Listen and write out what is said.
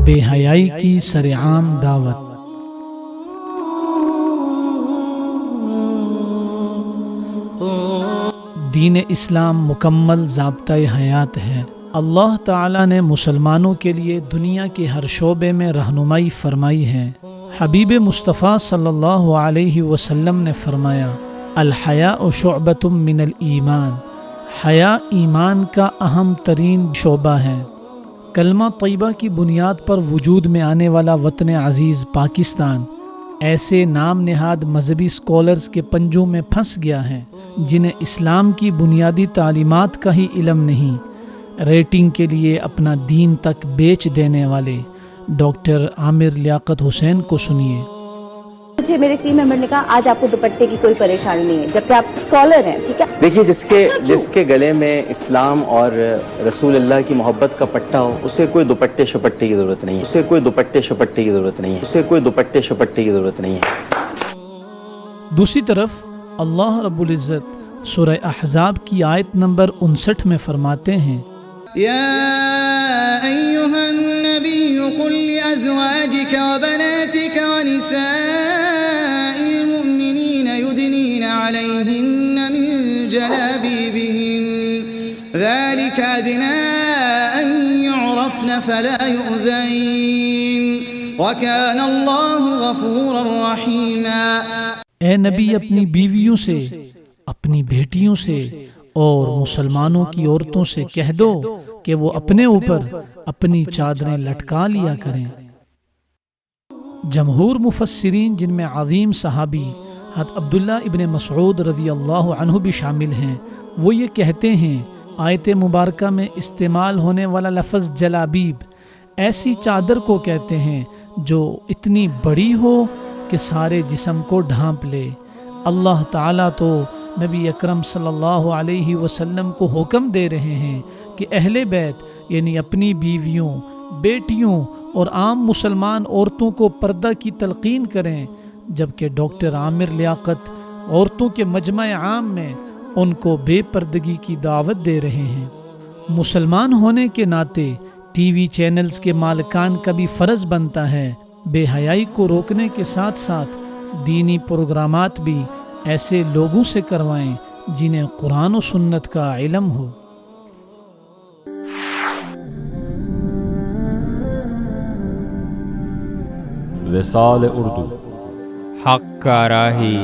بے حیائی کی سرعام دعوت۔ دین اسلام مکمل ضابطۂ حیات ہے۔ اللہ تعالیٰ نے مسلمانوں کے لیے دنیا کے ہر شعبے میں رہنمائی فرمائی ہے۔ حبیب مصطفیٰ صلی اللہ علیہ وسلم نے فرمایا، الحیاء شعبۃ من الایمان، حیا ایمان کا اہم ترین شعبہ ہے۔ کلمہ طیبہ کی بنیاد پر وجود میں آنے والا وطن عزیز پاکستان ایسے نام نہاد مذہبی اسکالرز کے پنجوں میں پھنس گیا ہے جنہیں اسلام کی بنیادی تعلیمات کا ہی علم نہیں۔ ریٹنگ کے لیے اپنا دین تک بیچ دینے والے ڈاکٹر عامر لیاقت حسین کو سنیے۔ مجھے میرے ٹیم ممبر نے کہا آج آپ کو دوپٹے کی کوئی پریشانی نہیں ہے، جبکہ آپ اسکالر ہیں، ٹھیک ہے۔ دیکھیے جس کے گلے میں اسلام اور رسول اللہ کی محبت کا پٹا ہو، اسے کوئی دوپٹے شپٹے کی ضرورت نہیں ہے، اسے کوئی دوپٹے شپٹے کی ضرورت نہیں ہے، اسے کوئی دوپٹے شپٹے کی ضرورت نہیں ہے۔ دوسری طرف اللہ رب العزت سورہ احزاب کی آیت نمبر 59 میں فرماتے ہیں، يا أيها النبي قل لأزواجك وبناتك ونساء المؤمنين يدنين عليهن من جلابيبهن ذلك أدنى أن يعرفن فلا يؤذين وكان الله غفورا رحيما۔ اے نبی اپنی بیویوں سے، اپنی بیٹیوں سے اور مسلمانوں کی عورتوں سے کہہ دو کہ وہ اپنے اوپر اپنی چادریں لٹکا لیا کریں۔ جمہور مفسرین جن میں عظیم صحابی حضرت عبداللہ ابن مسعود رضی اللہ عنہ بھی شامل ہیں، وہ یہ کہتے ہیں آیت مبارکہ میں استعمال ہونے والا لفظ جلابیب ایسی چادر کو کہتے ہیں جو اتنی بڑی ہو کہ سارے جسم کو ڈھانپ لے۔ اللہ تعالیٰ تو نبی اکرم صلی اللہ علیہ وسلم کو حکم دے رہے ہیں کہ اہل بیت یعنی اپنی بیویوں، بیٹیوں اور عام مسلمان عورتوں کو پردہ کی تلقین کریں، جبکہ ڈاکٹر عامر لیاقت عورتوں کے مجمع عام میں ان کو بے پردگی کی دعوت دے رہے ہیں۔ مسلمان ہونے کے ناطے ٹی وی چینلز کے مالکان کا بھی فرض بنتا ہے بے حیائی کو روکنے کے ساتھ ساتھ دینی پروگرامات بھی ایسے لوگوں سے کروائیں جنہیں قرآن و سنت کا علم ہو۔ وصال اردو، حق کا راہی